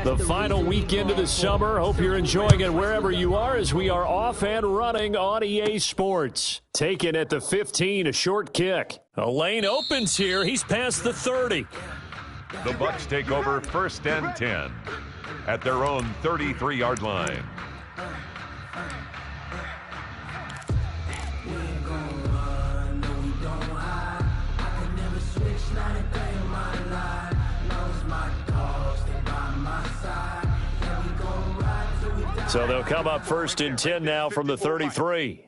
The final weekend of the summer. Hope you're enjoying it wherever you are as we are off and running on EA Sports. Taken at the 15, a short kick. A lane opens here. He's past the 30. The Bucs take over 1st and 10 at their own 33-yard line. So they'll come up 1st and 10 now from the 33.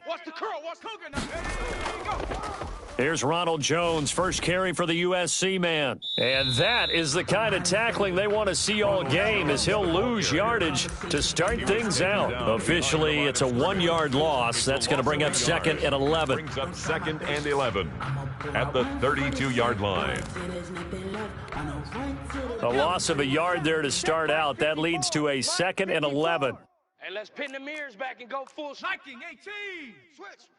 Here's Ronald Jones, first carry for the USC man. And that is the kind of tackling they want to see all game as he'll lose yardage to start things out. Officially, it's a 1-yard loss. That's going to bring up 2nd and 11. Brings up 2nd and 11 at the 32-yard line. A loss of a yard there to start out. That leads to a 2nd and 11. And let's pin the mirrors back and go full striking. 18. Switch.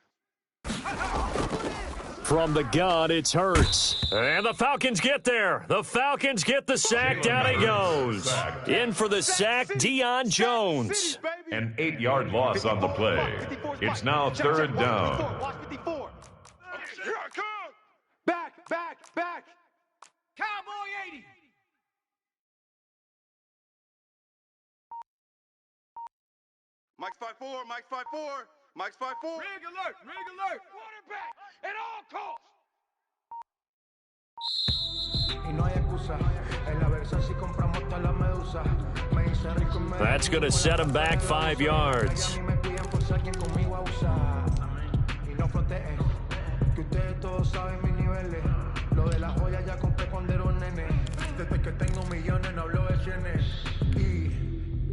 From the gun, it's Hurts. And the Falcons get there. The Falcons get the sack. Down he goes. In for the sack, Deion Jones. An 8-yard loss on the play. It's now 3rd down. Back. Cowboy 80. Mike's 5-4, Mike's 5-4, Mike's 5-4. Rig alert. Quarterback at all costs. That's going to set him back 5 yards.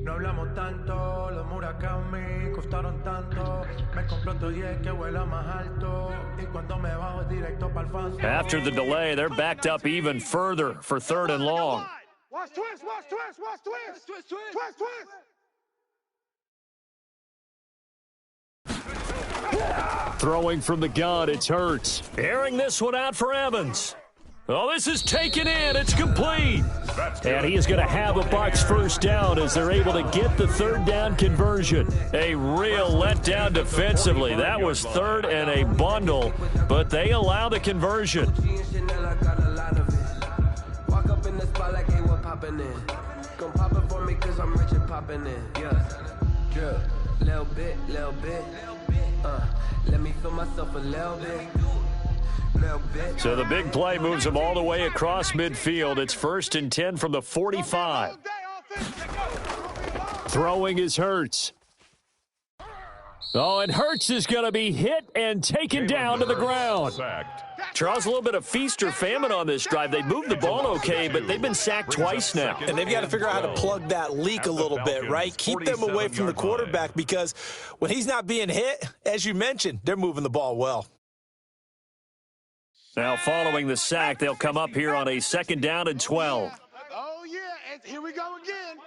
No hablamos tanto, los Murakami costaron tanto. Me compró todo y que vuela más alto. Y cuando me bajo directo para el fácil. After the delay, they're backed up even further for 3rd and long. Watch twist. Throwing from the gun, it's Hurts. Airing this one out for Evans. Oh, this is taken in. It's complete. And he is going to have a Bucs 1st down as they're able to get the 3rd down conversion. A real letdown defensively. That was 3rd and a bundle, but they allow the conversion. Walk up in the spot like they were popping in. Come pop it for me because I'm rich and popping in. Yeah. Little bit. Let me feel myself a little bit. So the big play moves him all the way across midfield. It's 1st and 10 from the 45. Throwing is Hurts. Oh, and Hurts is going to be hit and taken down to the ground. Charles, a little bit of feast or famine on this drive. They moved the ball okay, but they've been sacked twice now. And they've got to figure out how to plug that leak a little bit, right? Keep them away from the quarterback because when he's not being hit, as you mentioned, they're moving the ball well. Now, following the sack, they'll come up here on a 2nd down and 12. Oh, yeah, and here we go again.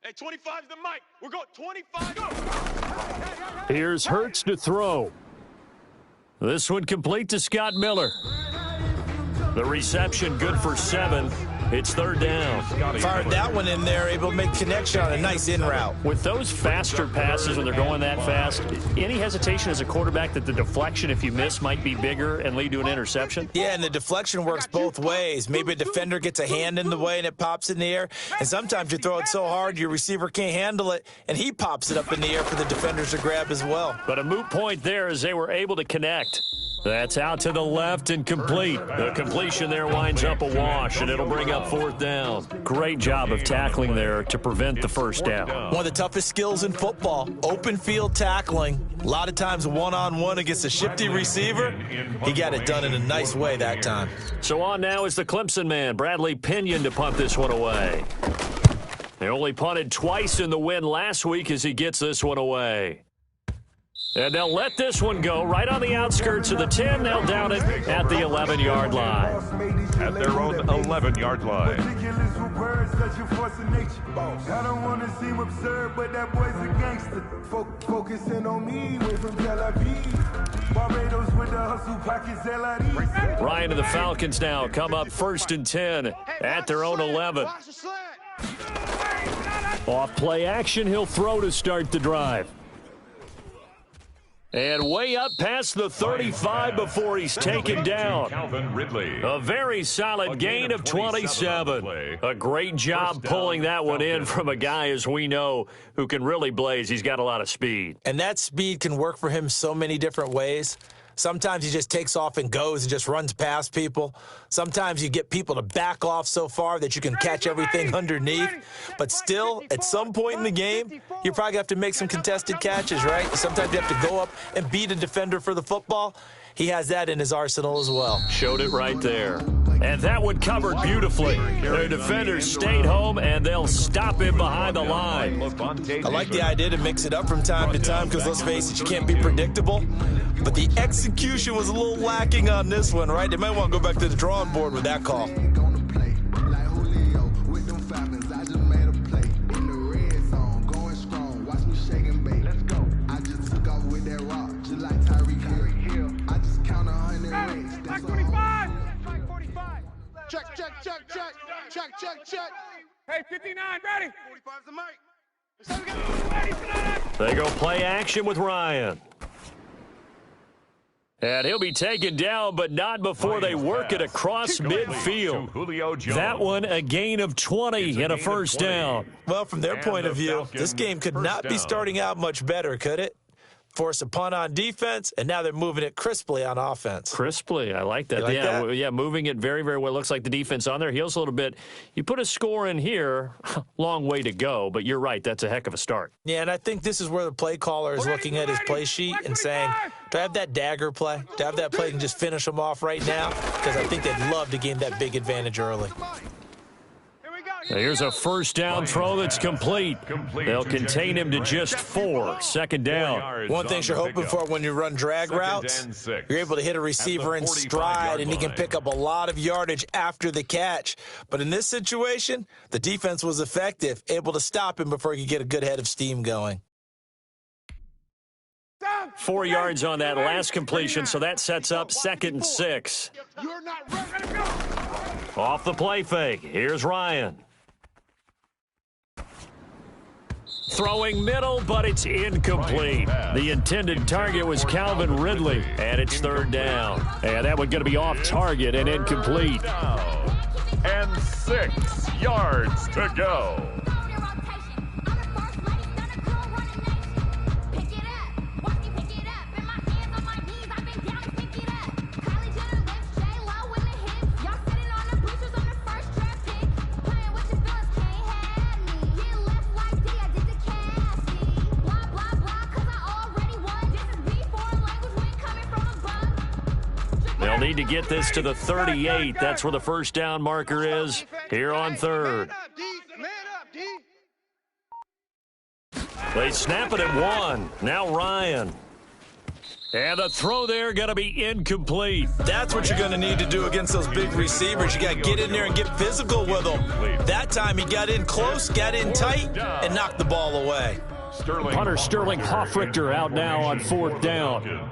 Hey, 25's the mic. We're going 25. Here's Hurts to throw. This one complete to Scott Miller. The reception good for 7. It's 3rd down. Fired that one in there, able to make connection on a nice in route. With those faster passes when they're going that fast, any hesitation as a quarterback that the deflection, if you miss, might be bigger and lead to an interception? Yeah, and the deflection works both ways. Maybe a defender gets a hand in the way and it pops in the air, and sometimes you throw it so hard your receiver can't handle it, and he pops it up in the air for the defenders to grab as well. But a moot point there as they were able to connect. That's out to the left and complete. The completion there winds up a wash, and it'll bring up 4th down. Great job of tackling there to prevent the 1st down. One of the toughest skills in football, open field tackling. A lot of times one-on-one against a shifty receiver. He got it done in a nice way that time. So on now is the Clemson man, Bradley Pinion, to punt this one away. They only punted twice in the win last week as he gets this one away. And they'll let this one go right on the outskirts of the 10. They'll down it at the 11-yard line. at their own 11-yard line. Ridiculous with words, such a force of nature. I don't want to seem absurd, but that boy's a gangster. Focusing on me, way from Tel Aviv. Barbados with the hustle pockets, LID. Ryan and the Falcons now come up 1st and 10 at their own 11. Off play action, he'll throw to start the drive. And way up past the 35 before he's taken down. Calvin Ridley. A very solid gain of 27. A great job pulling that one in from a guy, as we know, who can really blaze. He's got a lot of speed. And that speed can work for him so many different ways. Sometimes he just takes off and goes and just runs past people. Sometimes you get people to back off so far that you can catch everything underneath. But still, at some point in the game, you probably have to make some contested catches, right? Sometimes you have to go up and beat a defender for the football. He has that in his arsenal as well. Showed it right there. And that one covered beautifully. Their defenders stayed home, and they'll stop him behind the line. I like the idea to mix it up from time to time because, let's face it, you can't be predictable. But the execution was a little lacking on this one, right? They might want to go back to the drawing board with that call. Check. Hey, 59, ready? 45's the mic. They go play action with Ryan. And he'll be taken down, but not before they work it across midfield. That one, a gain of 20 and a first down. Well, from their point of view, this game could not be starting out much better, could it? Force a punt on defense, and now they're moving it crisply on offense. Crisply, I like that. Yeah, moving it very, very well. Looks like the defense on their heels a little bit. You put a score in here, long way to go, but you're right, that's a heck of a start. Yeah, and I think this is where the play caller is looking at his play sheet and saying, do I have that dagger play? Do I have that play and just finish them off right now? Because I think they'd love to gain that big advantage early. Here's a first down throw that's complete. They'll contain him to just 4. Second down. One thing you're hoping for when you run drag routes, you're able to hit a receiver in stride, and he can pick up a lot of yardage after the catch. But in this situation, the defense was effective, able to stop him before he could get a good head of steam going. 4 yards on that last completion, so that sets up 2nd and 6. Off the play fake, here's Ryan. Throwing middle, but it's incomplete. The intended target was Calvin Ridley, and it's 3rd down. And that one going to be off target and incomplete. And 6 yards to go. They'll need to get this to the 38. That's where the first down marker is here on 3rd. They snap it at 1. Now Ryan. And the throw there going to be incomplete. That's what you're going to need to do against those big receivers. You got to get in there and get physical with them. That time he got in close, got in tight, and knocked the ball away. Punter Sterling Hoffrichter out now on 4th down.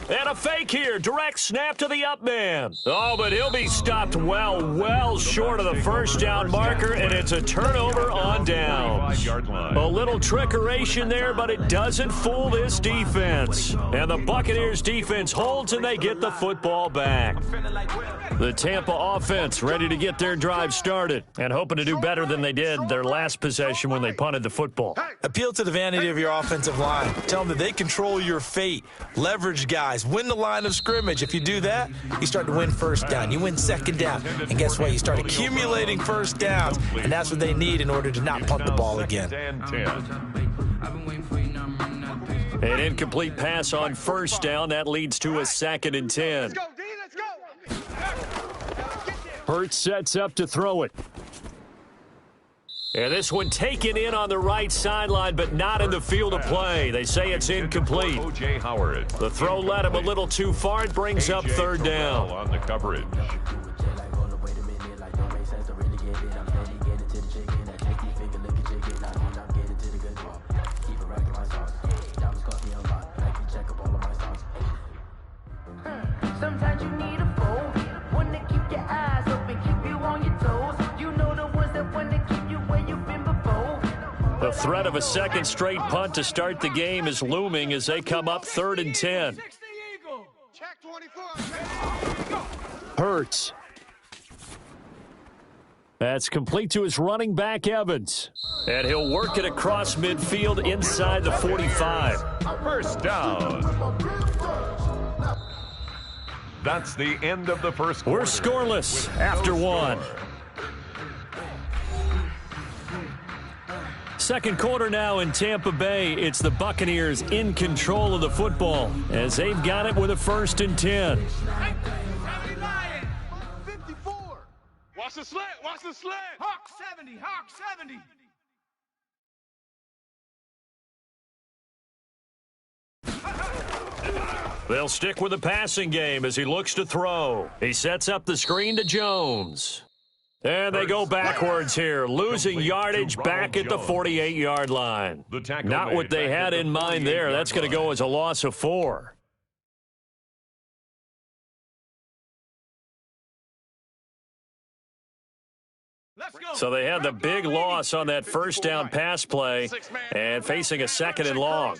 And a fake here. Direct snap to the up man. Oh, but he'll be stopped well short of the first down marker, and it's a turnover on downs. A little trickeration there, but it doesn't fool this defense. And the Buccaneers defense holds, and they get the football back. The Tampa offense ready to get their drive started and hoping to do better than they did their last possession when they punted the football. Appeal to the vanity of your offensive line. Tell them that they control your fate. Leverage guys. Win the line of scrimmage. If you do that, you start to win first down. You win second down. And guess what? You start accumulating first downs. And that's what they need in order to not punt the ball again. An incomplete pass on first down. That leads to a 2nd and 10. Let's go, D. Let's go. Hurts sets up to throw it. And this one taken in on the right sideline, but not in the field of play. They say it's incomplete. O.J. Howard. The throw led him a little too far. It brings up third down. On the coverage. Sometimes you need a foe, one to keep your eyes open, keep you on your toes. You know the ones that want to keep you where you've been before. The threat of a second straight punt to start the game is looming as they come up 3rd and 10. Check 24. Hurts. That's complete to his running back, Evans. And he'll work it across midfield inside the 45. First down. That's the end of the first quarter. We're scoreless after one. Second quarter now in Tampa Bay. It's the Buccaneers in control of the football as they've got it with a 1st and 10. 54. Watch the slant. Watch the slant. Hawk 70. Hawk 70. They'll stick with the passing game as he looks to throw. He sets up the screen to Jones. And they go backwards here, losing yardage back at the 48-yard line. Not what they had in mind there. That's going to go as a loss of 4. So they had the big loss on that first down pass play and facing a 2nd and long.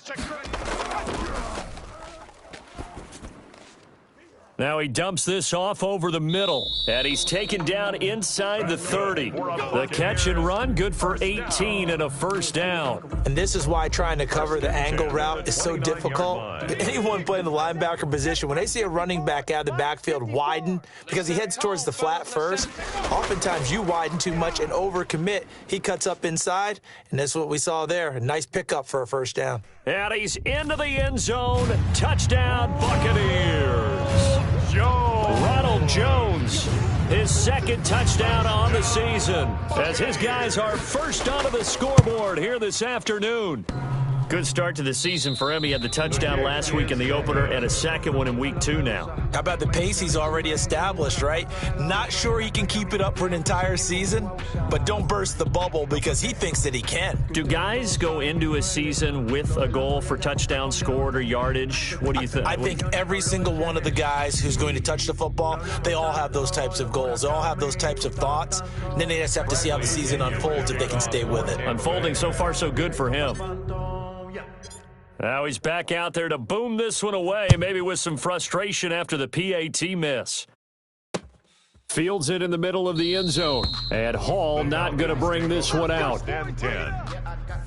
Now he dumps this off over the middle, and he's taken down inside the 30. The catch and run, good for 18 and a 1st down. And this is why trying to cover the angle route is so difficult. Anyone playing the linebacker position, when they see a running back out of the backfield widen, because he heads towards the flat first, oftentimes you widen too much and overcommit. He cuts up inside, and that's what we saw there. A nice pickup for a 1st down. And he's into the end zone. Touchdown, Buccaneers. Ronald Jones, his 2nd touchdown on the season, as his guys are first onto the scoreboard here this afternoon. Good start to the season for him. He had the touchdown last week in the opener and a 2nd one in week 2 now. How about the pace he's already established, right? Not sure he can keep it up for an entire season, but don't burst the bubble because he thinks that he can. Do guys go into a season with a goal for touchdowns scored or yardage? What do you think? I think every single one of the guys who's going to touch the football, they all have those types of goals. They all have those types of thoughts. And then they just have to see how the season unfolds if they can stay with it. Unfolding so far so good for him. Now he's back out there to boom this one away, maybe with some frustration after the PAT miss. Fields it in the middle of the end zone. And Hall not going to bring this one out. 10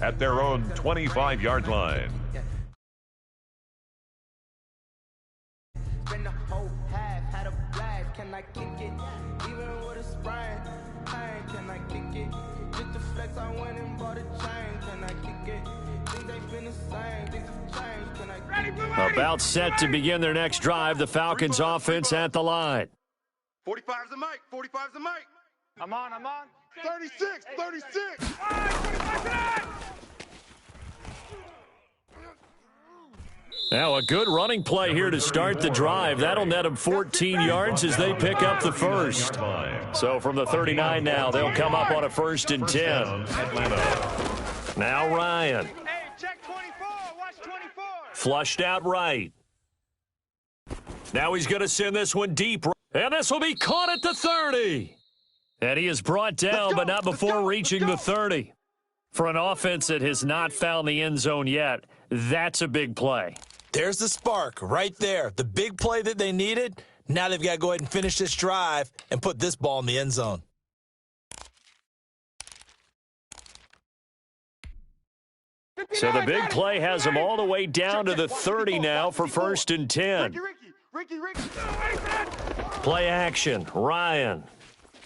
at their own 25-yard line. About set to begin their next drive, the Falcons offense at the line. 45's the mic. 45's the mic. I'm on. 36. 36. Now a good running play here to start the drive. That'll net them 14 yards as they pick up the 1st. So from the 39 now, they'll come up on a 1st and 10. Now Ryan. Hey, check 24. Watch 24. Flushed out right. Now he's going to send this one deep. And this will be caught at the 30. And he is brought down, but not before reaching the 30. For an offense that has not found the end zone yet, that's a big play. There's the spark right there. The big play that they needed. Now they've got to go ahead and finish this drive and put this ball in the end zone. So the big play has them all the way down to the 30 now for 1st and 10. Play action. Ryan.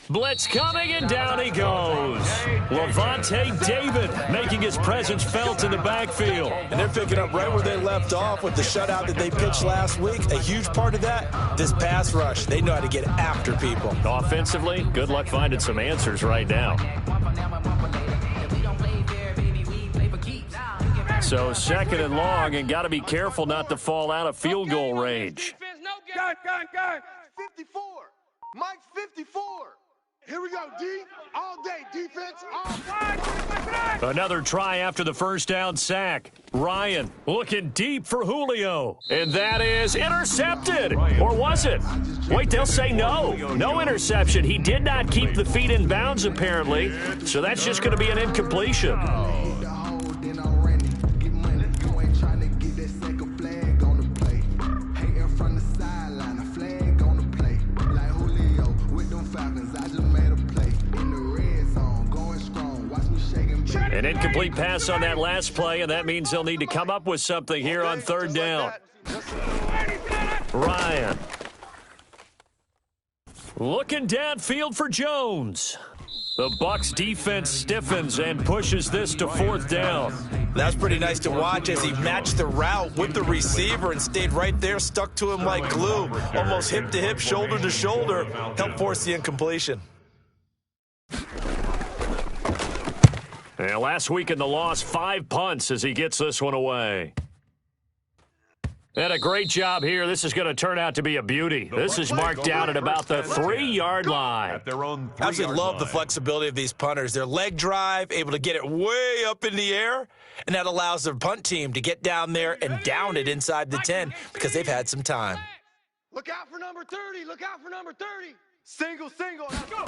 Blitz coming, and down he goes. Levante David making his presence felt in the backfield. And they're picking up right where they left off with the shutout that they pitched last week. A huge part of that, this pass rush. They know how to get after people. Offensively, good luck finding some answers right now. So second and long, and got to be careful not to fall out of field goal range. Gun. 54. Mike's 54. Here we go, D. All day, defense. All Another try after the first down sack. Ryan looking deep for Julio. And that is intercepted. Or was it? Wait, they'll say no. No interception. He did not keep the feet in bounds, apparently. So that's just going to be an incompletion. An incomplete pass on that last play, and that means they'll need to come up with something here on third down. Ryan. Looking downfield for Jones. The Bucs defense stiffens and pushes this to fourth down. That's pretty nice to watch as he matched the route with the receiver and stayed right there, stuck to him like glue, almost hip to hip, shoulder to shoulder, helped force the incompletion. And last week in the loss, 5 punts as he gets this one away. And a great job here. This is going to turn out to be a beauty. This is marked down at about the 3-yard line. At their own 3-yard Absolutely love the line. flexibility of these punters. Their leg drive, able to get it way up in the air, and that allows the punt team to get down there and down it inside the 10 because they've had some time. Look out for number 30. Look out for number 30. single. Let's go.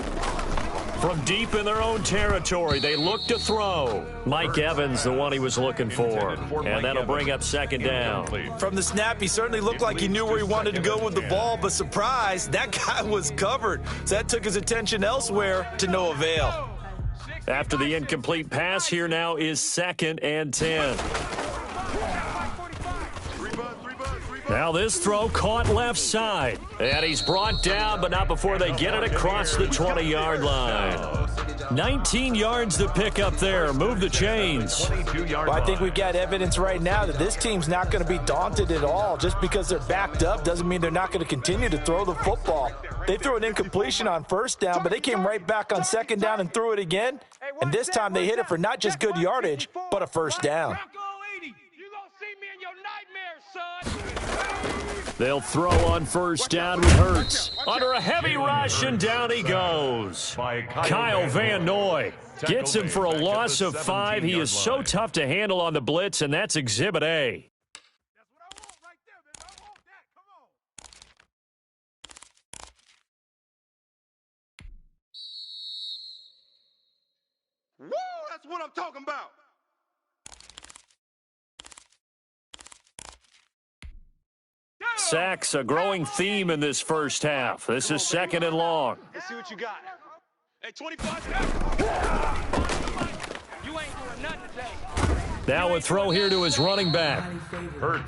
From deep in their own territory, they look to throw. Mike Evans, the one he was looking for. And that'll bring up second down. From the snap, he certainly looked like he knew where he wanted to go with the ball, but surprise, that guy was covered. So that took his attention elsewhere to no avail. After the incomplete pass, here now is 2nd and 10. Now this throw caught left side. And he's brought down, but not before they get it across the 20-yard line. 19 yards to pick up there. Move the chains. Well, I think we've got evidence right now that this team's not going to be daunted at all. Just because they're backed up doesn't mean they're not going to continue to throw the football. They threw an incompletion on first down, but they came right back on second down and threw it again. And this time they hit it for not just good yardage, but a first down. They'll throw on first down with Hurts. Under a heavy rush, and down he goes. Kyle Van Noy gets him for a loss of 5. He is so tough to handle on the blitz, and that's Exhibit A. Woo! That's what I'm talking about. Sacks, a growing theme in this first half. This is 2nd and long. Let's see what you got. Hey, 25. You ain't doing nothing today. Now a throw here to his running back.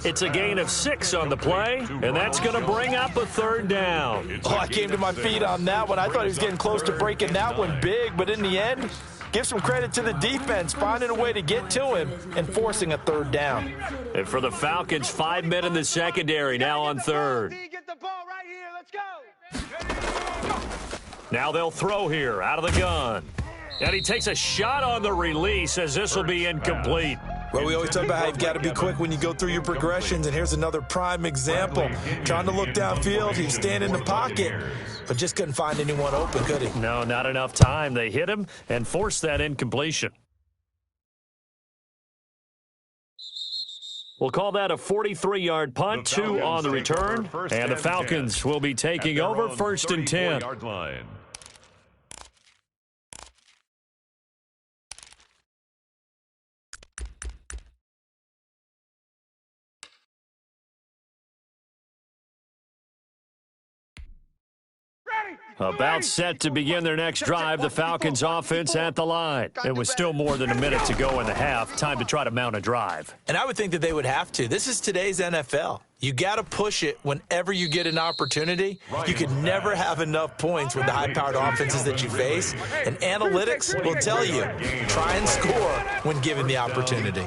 It's a gain of 6 on the play, and that's going to bring up a 3rd down. Oh, I came to my feet on that one. I thought he was getting close to breaking that one big, but in the end, give some credit to the defense, finding a way to get to him and forcing a 3rd down. And for the Falcons, 5 men in the secondary, now on 3rd. Get the ball right here. Let's go. Now they'll throw here, out of the gun. And he takes a shot on the release as this will be incomplete. Well, we always talk about how you've got to be quick when you go through your progressions, and here's another prime example. Trying to look downfield, he's standing in the pocket, but just couldn't find anyone open, could he? No, not enough time. They hit him and forced that incompletion. We'll call that a 43-yard punt, 2 on the return, and the Falcons will be taking over 1st and 10. About set to begin their next drive, the Falcons offense at the line. It was still more than a minute to go in the half. Time to try to mount a drive. And I would think that they would have to. This is today's NFL. You got to push it whenever you get an opportunity. You can never have enough points with the high-powered offenses that you face. And analytics will tell you, try and score when given the opportunity.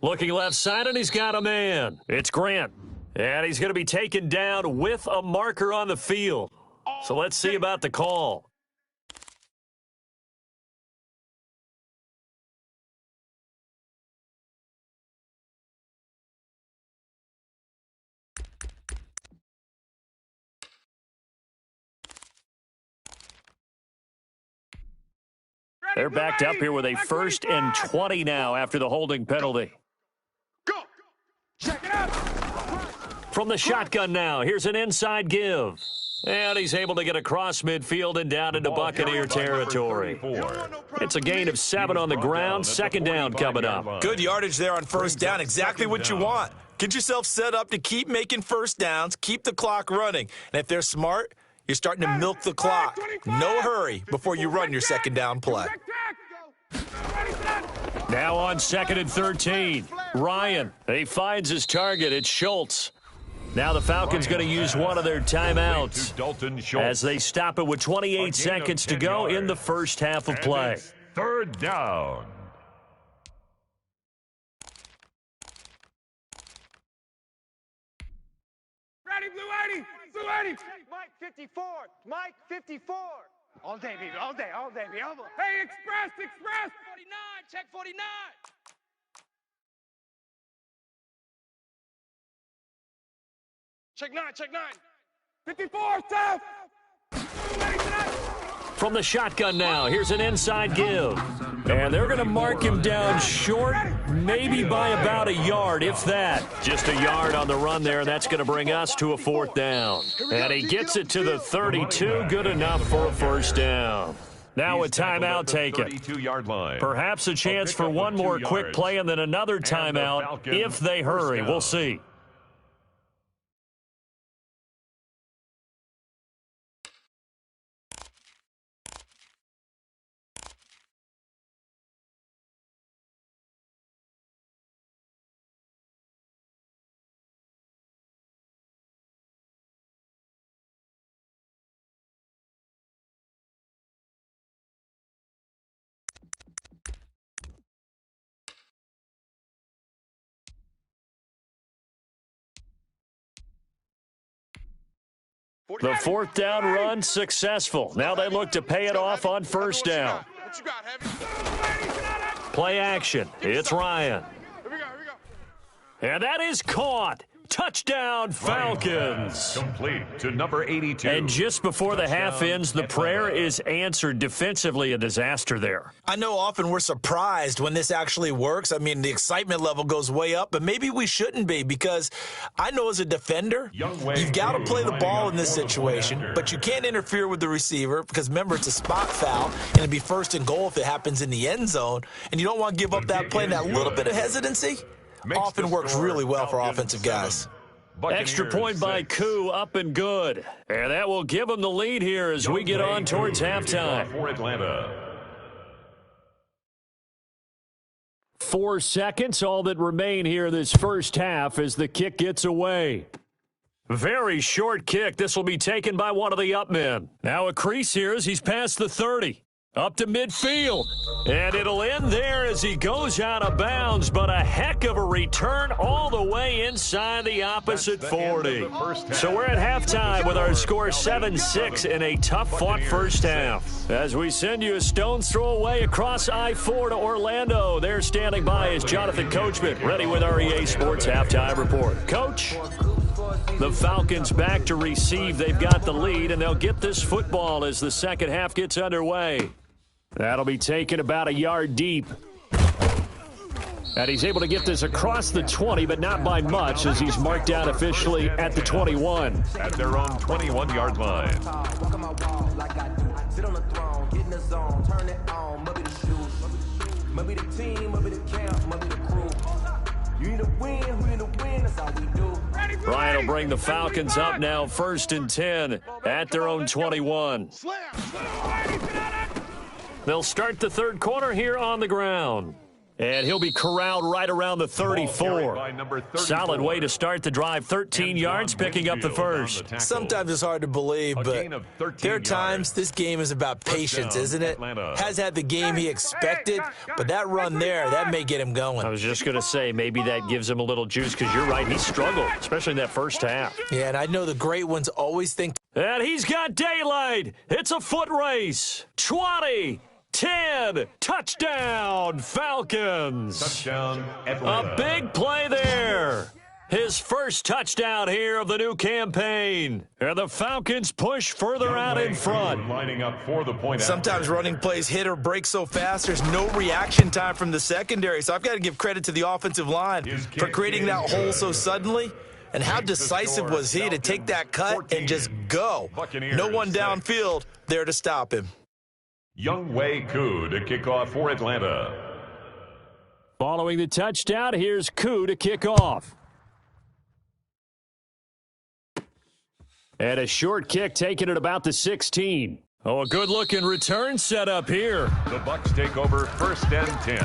Looking left side, and he's got a man. It's Grant. And he's going to be taken down with a marker on the field. So let's see about the call. They're backed up here with a 1st and 20 now after the holding penalty. Go. Check it out. From the shotgun now, here's an inside give. And he's able to get across midfield and down into Buccaneer territory. It's a gain of 7 on the ground. 2nd down coming up. Good yardage there on 1st down. Exactly what you want. Get yourself set up to keep making 1st downs, keep the clock running. And if they're smart, you're starting to milk the clock. No hurry before you run your 2nd down play. Now on 2nd and 13. Ryan, he finds his target. It's Schultz. Now the Falcons going to use one of their timeouts as they stop it with 28 seconds to go in the first half of play. 3rd down. Ready, Blue 80. Blue 80. Mike 54. Mike 54. All day, baby. All day. All day, baby. Hey, Express. 49. Check 49. Check 9. 54, Steph. From the shotgun now, here's an inside give. And they're going to mark him down short, maybe by about a yard, if that. Just a yard on the run there, and that's going to bring us to a 4th down. And he gets it to the 32, good enough for a 1st down. Now a timeout taken. Perhaps a chance for one more quick play and then another timeout if they hurry. We'll see. The 4th down run successful. Now they look to pay it off on 1st down. What you got, Heavy? Play action. It's Ryan. Here we go. And that is caught. Touchdown, Falcons. Complete to number 82. And just before the half ends, the prayer is answered. Defensively, a disaster there. I know often we're surprised when this actually works. I mean, the excitement level goes way up, but maybe we shouldn't be because I know as a defender, you've got to play the ball in this situation, but you can't interfere with the receiver because, remember, it's a spot foul, and it'd be 1st and goal if it happens in the end zone, and you don't want to give up that play and that little bit of hesitancy. Often works really well for offensive guys. Extra point by Koo, up and good. And that will give them the lead here as we get on towards halftime. For Atlanta. 4 seconds, all that remain here this first half as the kick gets away. Very short kick. This will be taken by one of the up men. Now a crease here as he's past the 30. Up to midfield, and it'll end there as he goes out of bounds, but a heck of a return all the way inside the opposite 40. So we're at halftime with our score 7-6 in a tough-fought first half. As we send you a stone's throw away across I-4 to Orlando, there standing by is Jonathan Coachman, ready with our EA Sports Halftime Report. Coach? The Falcons back to receive. They've got the lead, and they'll get this football as the second half gets underway. That'll be taken about a yard deep. And he's able to get this across the 20, but not by much as he's marked down officially at the 21. At their own 21-yard line. Ryan will bring the Falcons up now 1st and 10 at their own 21. They'll start the 3rd quarter here on the ground. And he'll be corralled right around the 34. Solid way to start the drive. 13 yards, picking up the first. Sometimes it's hard to believe, but there are times this game is about patience, isn't it? Has had the game he expected, but that run there, that may get him going. I was just going to say, maybe that gives him a little juice because you're right. He struggled, especially in that first half. Yeah, and I know the great ones always think. And he's got daylight. It's a foot race. 20. 10, touchdown, Falcons. Touchdown, a big play there. His first touchdown here of the new campaign. And the Falcons push further out in front. Lining up for the point. Sometimes running plays hit or break so fast, there's no reaction time from the secondary. So I've got to give credit to the offensive line for creating that hole so suddenly. And how decisive was he to take that cut and just go? No one downfield there to stop him. Younghoe Koo to kick off for Atlanta. Following the touchdown, here's Koo to kick off. And a short kick taken at about the 16. Oh, a good-looking return set up here. The Bucs take over 1st and 10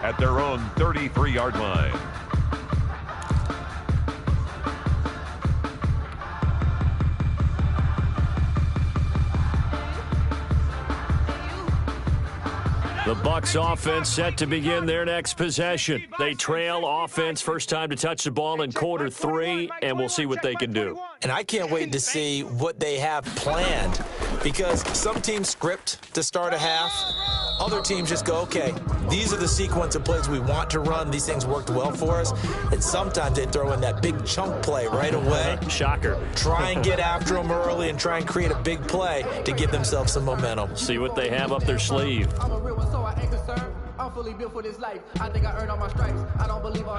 at their own 33-yard line. The Bucs offense set to begin their next possession. They trail offense first time to touch the ball in quarter 3, and we'll see what they can do. And I can't wait to see what they have planned, because some teams script to start a half. Other teams just go, okay, these are the sequence of plays we want to run. These things worked well for us. And sometimes they throw in that big chunk play right away. Shocker. Try and get after them early and try and create a big play to give themselves some momentum. See what they have up their sleeve.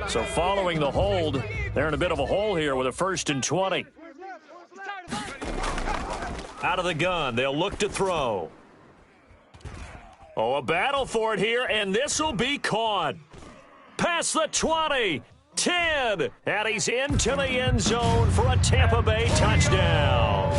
So following the hold, they're in a bit of a hole here with a 1st and 20. Out of the gun, they'll look to throw. Oh, a battle for it here, and this will be caught. Past the 20, 10, and he's into the end zone for a Tampa Bay touchdown.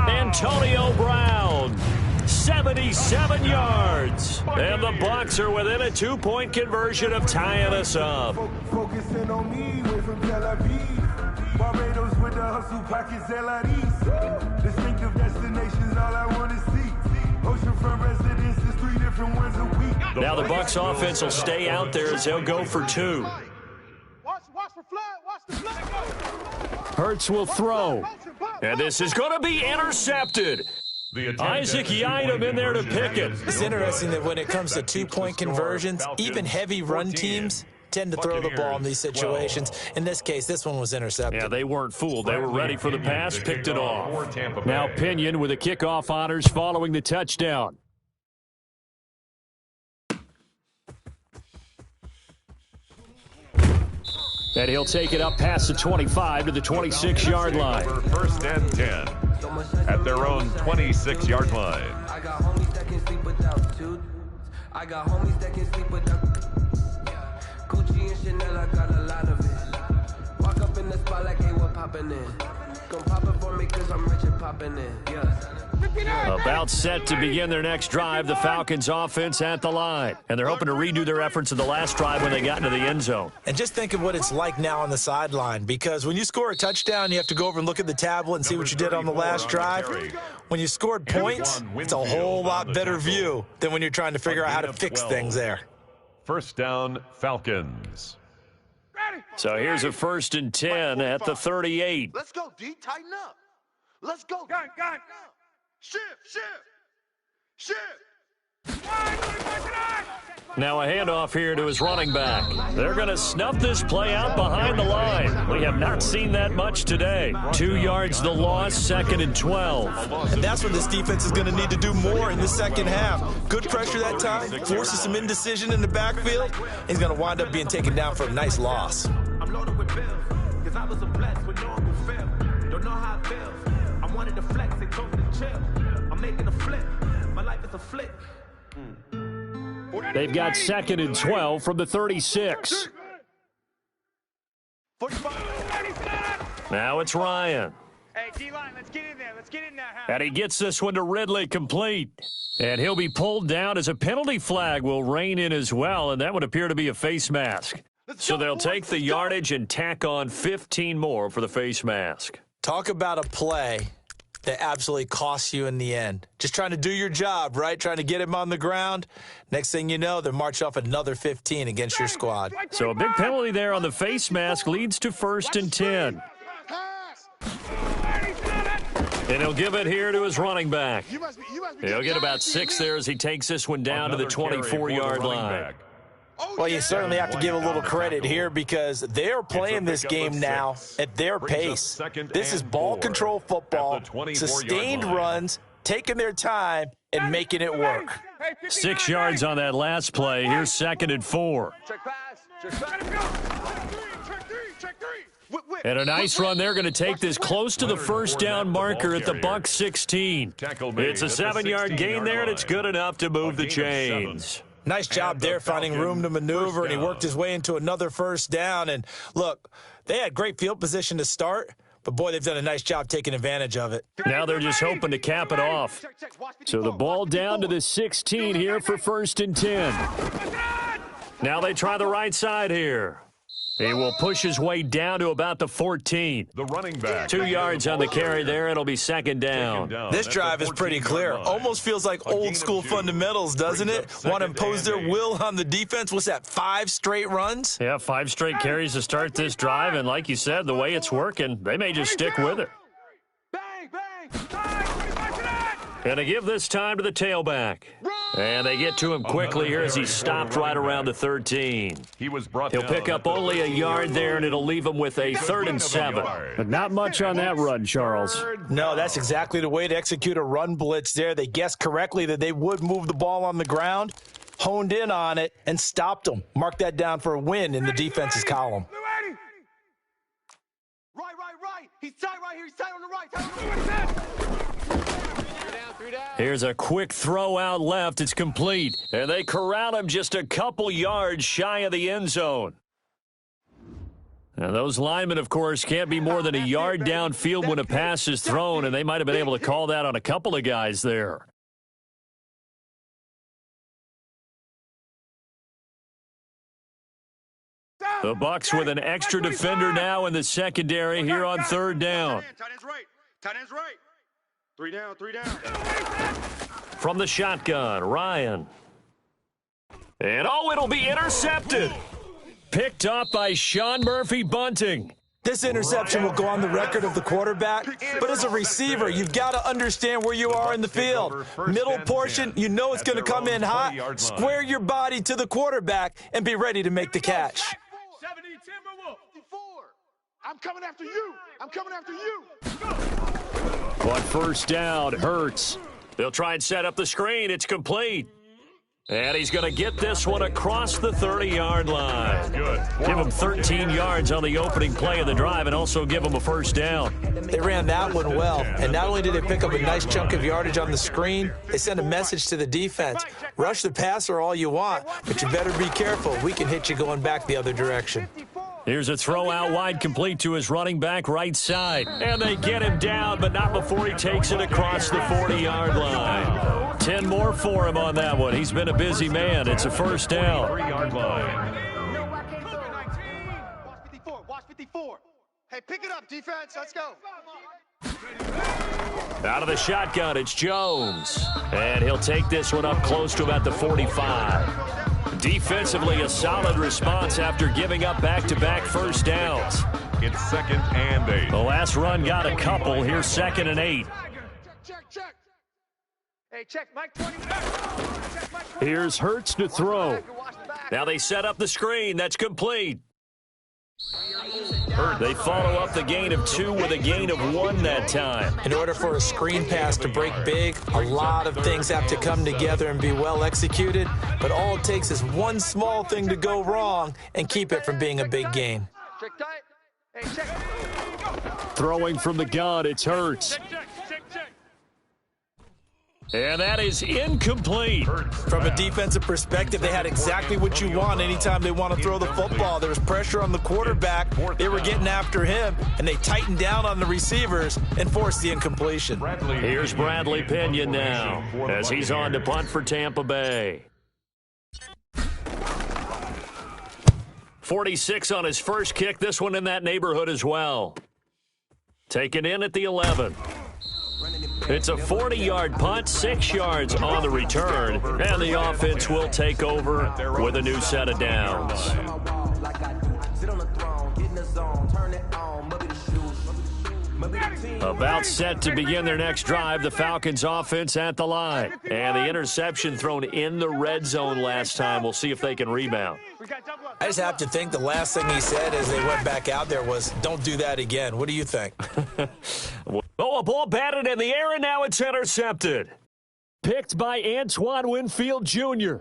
Antonio Brown, 77 yards. And the Bucs are within a 2-point conversion of tying us up. Focusing on me, way from Tel Aviv. Barbados with the hustle pockets, LIDs. Distinctive destinations, all I want to see. Oceanfront residences, 3 different ones a week. Now the Bucs offense will stay out there as they'll go for 2. Watch for flood. Watch the flood. Hurts will throw. And this is going to be intercepted. Isaac Yiadom in there to pick it. It's interesting that when it comes to 2-point conversions, even heavy run teams tend to throw the ball in these situations. In this case, this one was intercepted. Yeah, they weren't fooled. They were ready for the pass, picked it off. Now Pinion with the kickoff honors following the touchdown. And he'll take it up past the 25 to the 26-yard line. 1st and 10 at their own 26-yard line. I got homies that can sleep without two. I got homies that can sleep without Gucci and Chanel, I got a lot of it. Walk up in the spot like, hey, what poppin' in? Gon' pop it for me cause I'm rich and poppin' in, yeah. About set to begin their next drive, the Falcons offense at the line. And they're hoping to redo their efforts of the last drive when they got into the end zone. And just think of what it's like now on the sideline, because when you score a touchdown, you have to go over and look at the tablet and see what you did on the last drive. When you scored points, it's a whole lot better view than when you're trying to figure out how to fix things there. 1st down, Falcons. So here's a 1st and 10 at the 38. Let's go, D. Tighten up. Let's go. Gun. Shift. Now a handoff here to his running back. They're going to snuff this play out behind the line. We have not seen that much today. 2 yards the loss, 2nd and 12. And that's when this defense is going to need to do more in the second half. Good pressure that time, forces some indecision in the backfield. He's going to wind up being taken down for a nice loss. I'm loaded with bills, because I was a blessed with no one will fail. Don't know how it feels. I wanted to flex, they told me to chill. I'm making a flip. My life is a flick. They've got 2nd and 12 from the 36. Now it's Ryan. Hey, D-line, let's get in there. Let's get in there. And he gets this one to Ridley complete. And he'll be pulled down as a penalty flag will rein in as well, and that would appear to be a face mask. So they'll take the yardage and tack on 15 more for the face mask. Talk about a play that absolutely costs you in the end. Just trying to do your job, right? Trying to get him on the ground. Next thing you know, they're marching off another 15 against your squad. So a big penalty there on the face mask leads to 1st and 10. And he'll give it here to his running back. He'll get about 6 there as he takes this one down to the 24-yard line. Well, you certainly have to give a little credit here because they're playing this game now at their pace. This is ball control football, sustained runs, taking their time, and making it work. 6 yards on that last play. Here's 2nd and 4. Check pass. Check pass. Check three. And a nice run. They're going to take this close to the first down marker at the Bucs 16. It's a 7-yard gain there, and it's good enough to move the chains. Nice job there finding room to maneuver, and he worked his way into another first down. And, look, they had great field position to start, but, boy, they've done a nice job taking advantage of it. Now they're just hoping to cap it off. So the ball down to the 16 here for 1st and 10. Now they try the right side here. He will push his way down to about the 14. The running back. 2 yards on the carry there. It'll be 2nd down. This drive is pretty clear. Almost feels like old-school fundamentals, doesn't it? Want to impose their will on the defense. What's that, 5 straight runs? Yeah, 5 straight carries to start this drive. And like you said, the way it's working, they may just stick with it. Bang, bang. Going to give this time to the tailback. And they get to him quickly here as he stopped right around the 13. He'll pick up only a yard there, and it'll leave him with a 3rd and 7. But not much on that run, Charles. No, that's exactly the way to execute a run blitz there. They guessed correctly that they would move the ball on the ground, honed in on it, and stopped them. Mark that down for a win in the defense's column. Right. He's tight right here. He's tight on the right. Here's a quick throw out left. It's complete. And they corral him just a couple yards shy of the end zone. Now, those linemen, of course, can't be more than a yard downfield when a pass is thrown, and they might have been able to call that on a couple of guys there. The Bucs with an extra defender now in the secondary here on 3rd down. Tight end's right. Tight end's right. 3 down. From the shotgun, Ryan. And, it'll be intercepted. Picked up by Sean Murphy Bunting. This interception will go on the record of the quarterback, but as a receiver, you've got to understand where you are in the field. Middle portion, you know it's going to come in hot. Square your body to the quarterback and be ready to make the catch. 70 Timberwolf. I'm coming after you. On 1st down, Hurts. They'll try and set up the screen. It's complete. And he's going to get this one across the 30-yard line. Give him 13 yards on the opening play of the drive and also give him a 1st down. They ran that one well, and not only did they pick up a nice chunk of yardage on the screen, they sent a message to the defense. Rush the passer all you want, but you better be careful. We can hit you going back the other direction. Here's a throw out wide complete to his running back right side. And they get him down, but not before he takes it across the 40-yard line. 10 more for him on that one. He's been a busy man. It's a 1st down. 3-yard line. Watch 54. Hey, pick it up, defense. Let's go. Out of the shotgun, it's Jones. And he'll take this one up close to about the 45. Defensively, a solid response after giving up back-to-back 1st downs. It's 2nd and 8. The last run got a couple. Here's 2nd and 8. Check. Hey, check Mike 20. Here's Hurts to throw. Now they set up the screen. That's complete. They follow up the gain of 2 with a gain of 1 that time. In order for a screen pass to break big, a lot of things have to come together and be well executed, but all it takes is one small thing to go wrong and keep it from being a big gain. Check tight. Hey, check. Throwing from the gun, it's Hurts. Check. And that is incomplete. From a defensive perspective, they had exactly what you want anytime they want to throw the football. There was pressure on the quarterback. They were getting after him, and they tightened down on the receivers and forced the incompletion. Here's Bradley Pinion now as he's on to punt for Tampa Bay. 46 on his first kick. This one in that neighborhood as well. Taken in at the 11. It's a 40-yard punt, 6 yards on the return, and the offense will take over with a new set of downs. About set to begin their next drive, the Falcons offense at the line. And the interception thrown in the red zone last time. We'll see if they can rebound. I just have to think the last thing he said as they went back out there was, don't do that again. What do you think? Oh, a ball batted in the air, and now it's intercepted. Picked by Antoine Winfield Jr.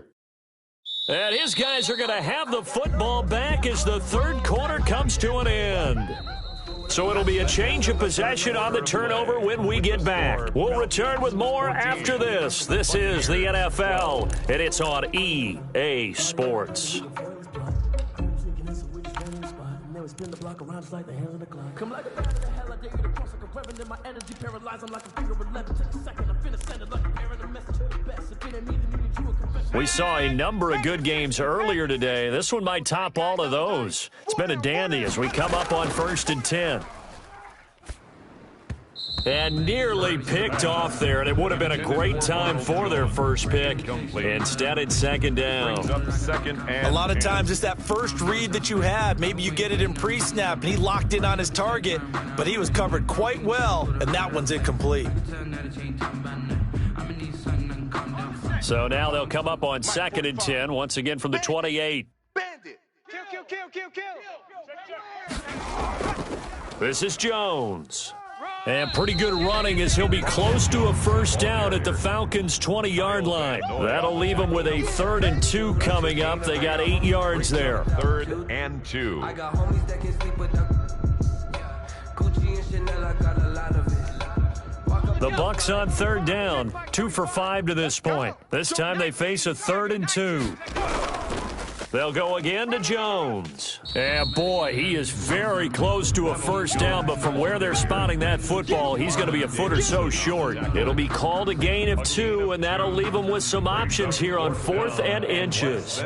And his guys are going to have the football back as the third quarter comes to an end. So it'll be a change of possession on the turnover when we get back. We'll return with more after this. This is the NFL, and it's on EA Sports. Spin the block around just like the hands on the clock. Come like a bat to the hell, I dare you to cross like a reverend in my energy paralyzed. I'm like a finger 11. Take a second, I'm finna send it like a parent a message. The best, if it ain't me, then you need you a confession. We saw a number of good games earlier today. This one might top all of those. It's been a dandy as we come up on 1st and 10. And nearly picked off there, and it would have been a great time for their first pick. Instead, it's second down. A lot of times it's that first read that you have. Maybe you get it in pre-snap, and he locked in on his target, but he was covered quite well, and that one's incomplete. So now they'll come up on 2nd and 10, once again from the 28. Bandit. Kill. This is Jones. And pretty good running as he'll be close to a first down at the Falcons' 20-yard line. That'll leave them with a 3rd and 2 coming up. They got 8 yards there. 3rd and 2. I got homies that can sleep with Gucci and Chanel, I got a lot of it. The Bucs on 3rd down, 2 for 5 to this point. This time they face a 3rd and 2. They'll go again to Jones. And boy, he is very close to a first down, but from where they're spotting that football, he's going to be a foot or so short. It'll be called a gain of 2, and that'll leave him with some options here on 4th and inches.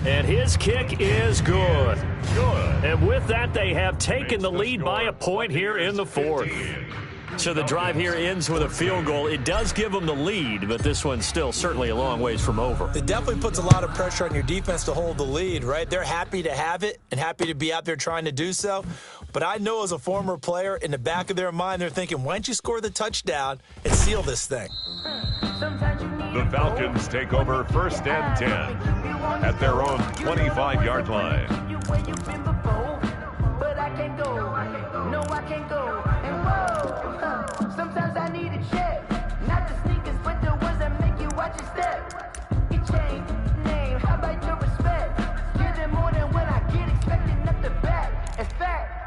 And his kick is good. And with that, they have taken the lead by a point here in the 4th. So the drive here ends with a field goal. It does give them the lead, but this one's still certainly a long ways from over. It definitely puts a lot of pressure on your defense to hold the lead, right? They're happy to have it and happy to be out there trying to do so. But I know as a former player, in the back of their mind, they're thinking, why don't you score the touchdown and seal this thing? The Falcons take over 1st and 10 at their own 25-yard line. But I can't go. No, I can't go. And whoa, sometimes I need a check. Not the sneakers, but the ones that make you watch your step. You change name, how about your respect? Give them more than when I get expecting up the back. In fact,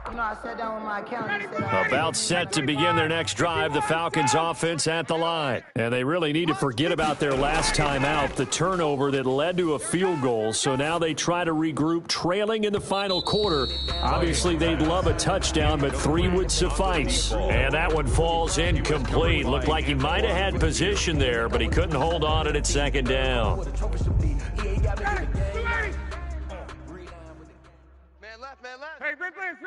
you know, I sat down with my accountant. About set to begin their next drive, the Falcons offense at the line. And they really need to forget about their last time out, the turnover that led to a field goal. So now they try to regroup, trailing in the final quarter. Obviously, they'd love a touchdown, but 3 would suffice. And that one falls incomplete. Looked like he might have had position there, but he couldn't hold on it at 2nd down. Hey, sprint plans.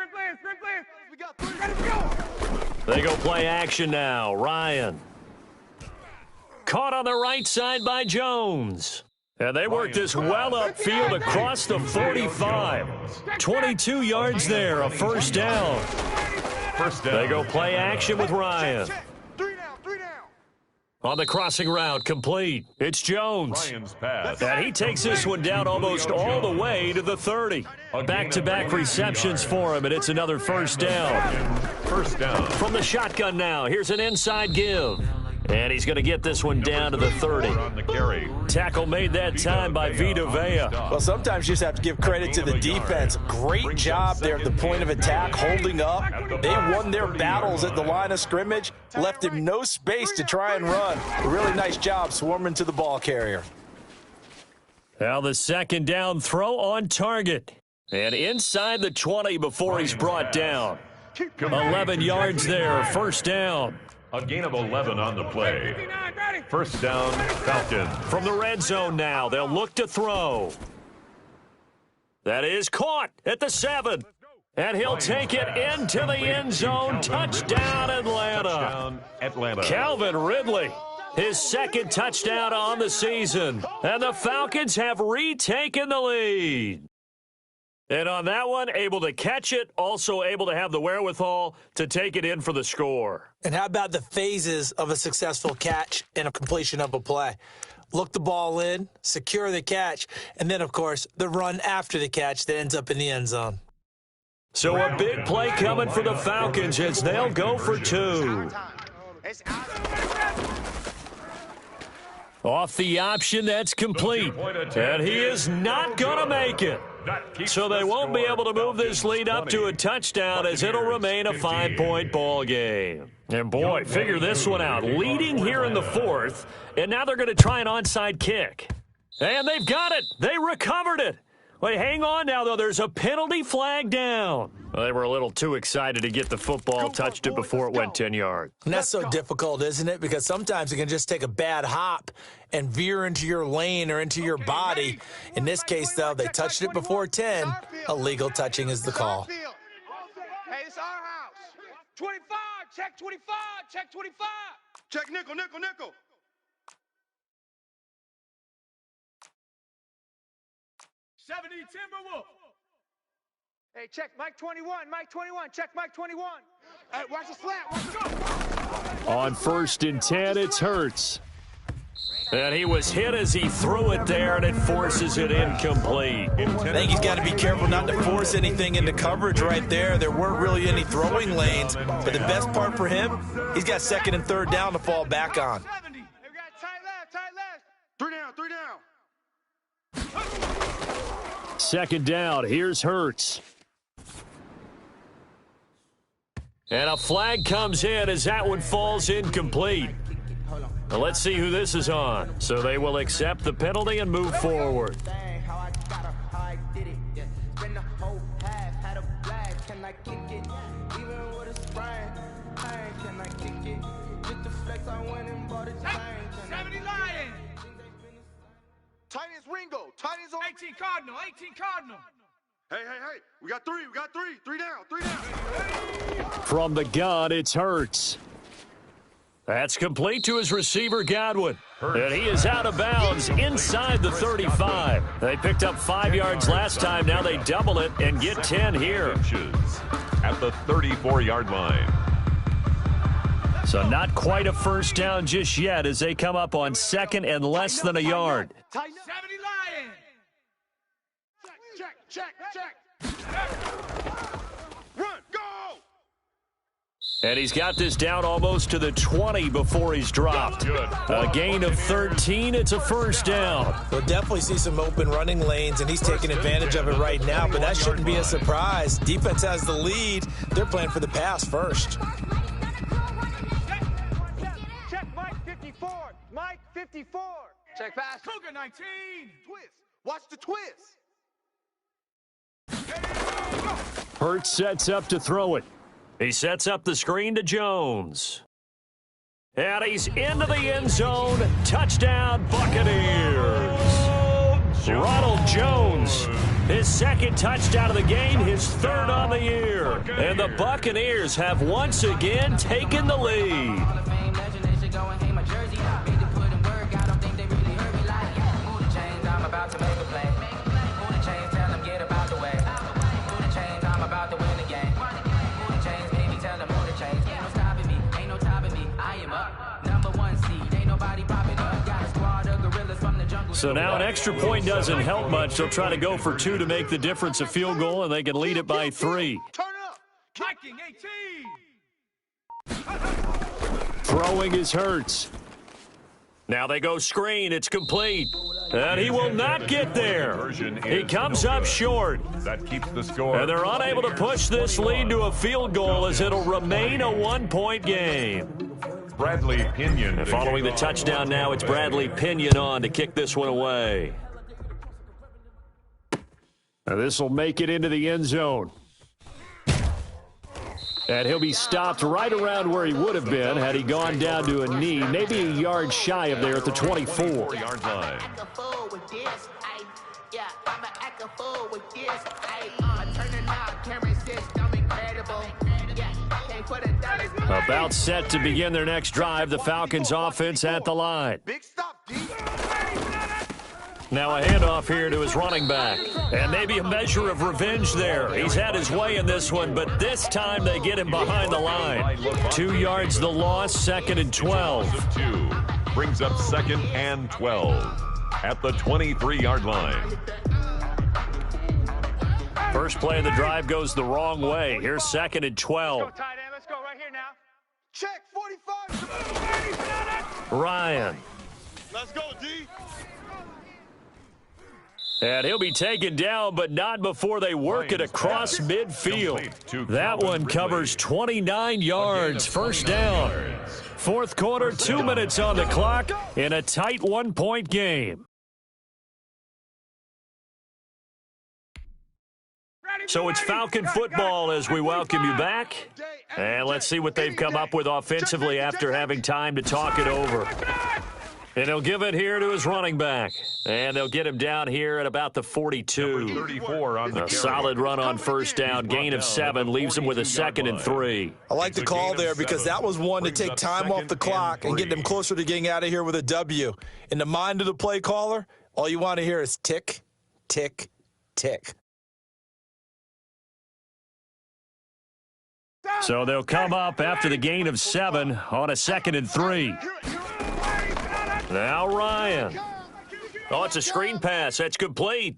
We got 3. Ready to go. They go play action now. Ryan. Caught on the right side by Jones. And they work this well upfield across the 45. 22 yards there, a first down. They go play action with Ryan. 3 down. On the crossing route, complete. It's Jones. And he takes this one down almost all the way to the 30. Back-to-back receptions for him, and it's another first down. From the shotgun now, here's an inside give. And he's going to get this one down to the 30. Tackle made that time by Vita Vea. Well, sometimes you just have to give credit to the defense. Great job there at the point of attack, holding up. They won their battles at the line of scrimmage, left him no space to try and run. A really nice job swarming to the ball carrier. Now the 2nd down throw on target. And inside the 20 before he's brought down. 11 yards there, first down. A gain of 11 on the play. First down, Falcons. From the red zone now, they'll look to throw. That is caught at the 7. And he'll take it into the end zone. Touchdown, Atlanta. Calvin Ridley. his second touchdown on the season. And the Falcons have retaken the lead. And on that one, able to catch it, also able to have the wherewithal to take it in for the score. And how about the phases of a successful catch and a completion of a play? Look the ball in, secure the catch, and then, of course, the run after the catch that ends up in the end zone. So a big play coming for the Falcons as they'll go for two. Off the option, that's complete. And he is not going to make it. So they won't be able to move this lead up to a touchdown as it'll remain a 5-point ball game. And boy, figure this one out. Leading here in the fourth, and now they're going to try an onside kick. And they've got it. They recovered it. Wait, hang on now, though. There's a penalty flag down. Well, they were a little too excited to get the football, touched it before it went 10 yards. And that's so difficult, isn't it? Because sometimes it can just take a bad hop and veer into your lane or into your body. In this case, though, they touched it before 10. Illegal touching is the call. Hey, it's our house. 25, check 25, check 25. Check nickel, nickel, nickel. 70 Timberwolf. Hey, check Mike 21, Mike 21, check Mike 21. Hey, watch the slant, watch the... On 1st and 10, it's Hurts. And he was hit as he threw it there, and it forces it incomplete. I think he's got to be careful not to force anything into coverage right there. There weren't really any throwing lanes, but the best part for him, he's got 2nd and 3rd down to fall back on. Hey, we got tight left. 3 down, 3 down. 2nd down, here's Hurts. And a flag comes in as that one falls incomplete. Now let's see who this is on. So they will accept the penalty and move forward. Titans Ringo. Titans on 18 Cardinal, 18 Cardinal. Hey. We got 3. 3 down, 3 down. From the gun, it's Hurts. That's complete to his receiver, Godwin. And he is out of bounds inside the 35. They picked up 5 yards last time. Now they double it and get 10 here. At the 34-yard line. So not quite a first down just yet as they come up on 2nd and less than a yard. 70 Lion. Check. Run, go! And he's got this down almost to the 20 before he's dropped. A gain of 13. It's a first down. We'll definitely see some open running lanes, and he's taking advantage of it right now, but that shouldn't be a surprise. Defense has the lead. They're playing for the pass first. Check Mike 54. Mike 54. Check pass. Cougar 19. Twist. Watch the twist. Hurts sets up to throw it. He sets up the screen to Jones. And he's into the end zone. Touchdown, Buccaneers. Ronald Jones, his 2nd touchdown of the game, his 3rd on the year. And the Buccaneers have once again taken the lead. So now an extra point doesn't help much. They'll try to go for 2 to make the difference a field goal, and they can lead it by 3. Turn up. Viking 18. Throwing is Hurts. Now they go screen. It's complete. And he will not get there. He comes up short. That keeps the score. And they're unable to push this lead to a field goal as it'll remain a 1-point game. Bradley Pinion. And following the touchdown now, it's Bradley Pinion on to kick this one away. Now this will make it into the end zone. And he'll be stopped right around where he would have been had he gone down to a knee, maybe a yard shy of there at the 24-yard line. About set to begin their next drive, the Falcons offense at the line. Big stop, D. Now a handoff here to his running back. And maybe a measure of revenge there. He's had his way in this one, but this time they get him behind the line. 2 yards the loss, 2nd and 12. 2 brings up 2nd and 12 at the 23-yard line. First play of the drive goes the wrong way. Here's 2nd and 12. Let's go, tight end. Let's go right here now. Check 45. Ryan. Let's go, D. And he'll be taken down, but not before they work it across midfield. That one covers 29 yards. First down. Fourth quarter, 2 minutes on the clock in a tight 1-point game. So it's Falcon football as we welcome you back. And let's see what they've come up with offensively after having time to talk it over. And he'll give it here to his running back. And they'll get him down here at about the 42. 34 on the A solid run on first down. Gain of 7 leaves him with a 2nd and 3. I like the call there because that was one to take time off the clock and get them closer to getting out of here with a W. In the mind of the play caller, all you want to hear is tick, tick, tick. So they'll come up after the gain of 7 on a 2nd and 3. Now Ryan. Oh, it's a screen pass. That's complete.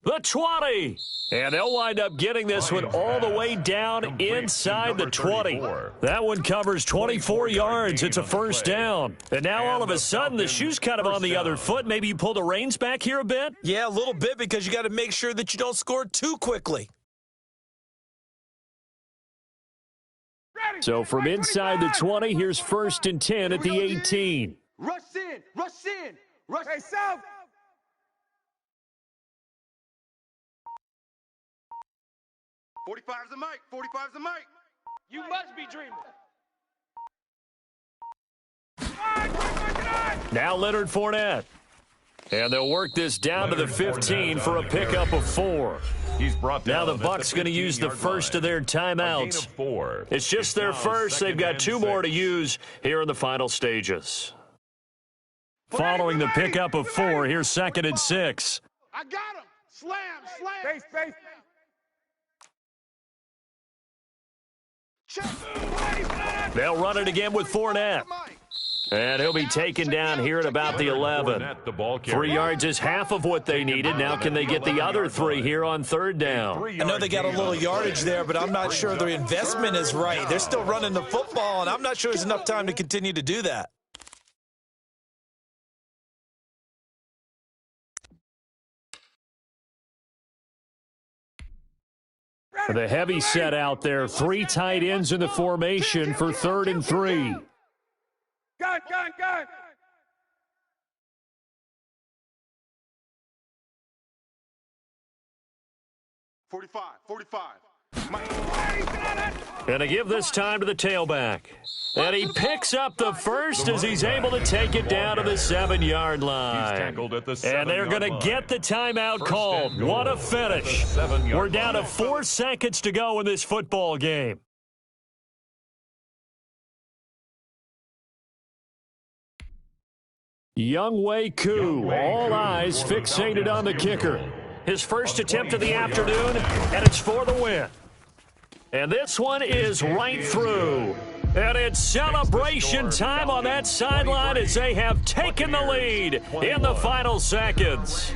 The 20. And they'll wind up getting this one all the way down inside the 20. That one covers 24 yards. It's a first down. And now all of a sudden, the shoe's kind of on the other foot. Maybe you pull the reins back here a bit? Yeah, a little bit because you got to make sure that you don't score too quickly. So from inside the 20, here's 1st and 10 at the 18. Rush in. Rush in. Rush. Hey, South. 45's the mic. 45's the mic. You must be dreaming. Now Leonard Fournette. And they'll work this down to the 15 for a pickup of 4. He's brought down. Now the Bucs going to use the first of their timeouts. It's just their first. They've got 2 more to use here in the final stages. Following the pickup of 4, here's 2nd and 6. I got him. Slam, slam. Space. They'll run it again with Fournette. And he'll be taken down here at about the 11. 3 yards is half of what they needed. Now can they get the other 3 here on 3rd down? I know they got a little yardage there, but I'm not sure their investment is right. They're still running the football, and I'm not sure there's enough time to continue to do that. The heavy set out there. 3 tight ends in the formation for 3rd and 3. Gun. 45. And to give this time to the tailback. And he picks up the first as he's able to take it down to the 7-yard line. And they're going to get the timeout called. What a finish. We're down to 4 seconds to go in this football game. Younghoe Koo, all eyes fixated on the kicker. His first attempt of the afternoon, and it's for the win. And this one is right through. And it's celebration time on that sideline as they have taken the lead in the final seconds.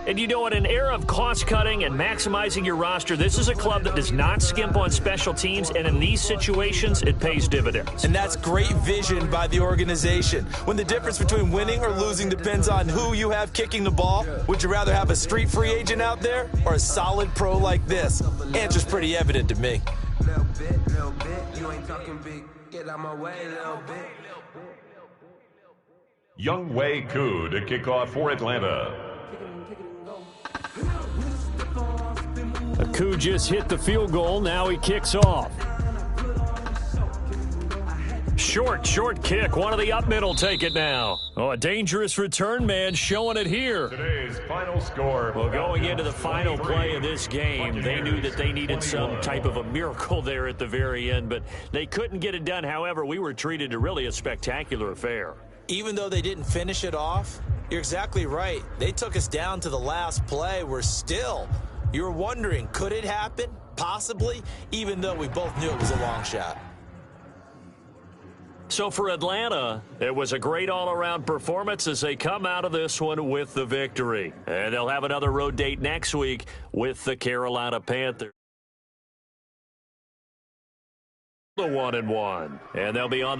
And you know, in an era of cost-cutting and maximizing your roster, this is a club that does not skimp on special teams, and in these situations, it pays dividends. And that's great vision by the organization. When the difference between winning or losing depends on who you have kicking the ball, would you rather have a street free agent out there or a solid pro like this? Answer's pretty evident to me. Little bit, you ain't talking big. Get out my way, little bit. Younghoe Koo to kick off for Atlanta. Koo just hit the field goal. Now he kicks off. Short kick. One of the up middle take it now. Oh, a dangerous return man showing it here. Today's final score. Well, going into the final play of this game, they knew that they needed some type of a miracle there at the very end, but they couldn't get it done. However, we were treated to really a spectacular affair. Even though they didn't finish it off, you're exactly right. They took us down to the last play. You're wondering, could it happen? Possibly, even though we both knew it was a long shot. So for Atlanta, it was a great all-around performance as they come out of this one with the victory. And they'll have another road date next week with the Carolina Panthers. The 1-1. And they'll be on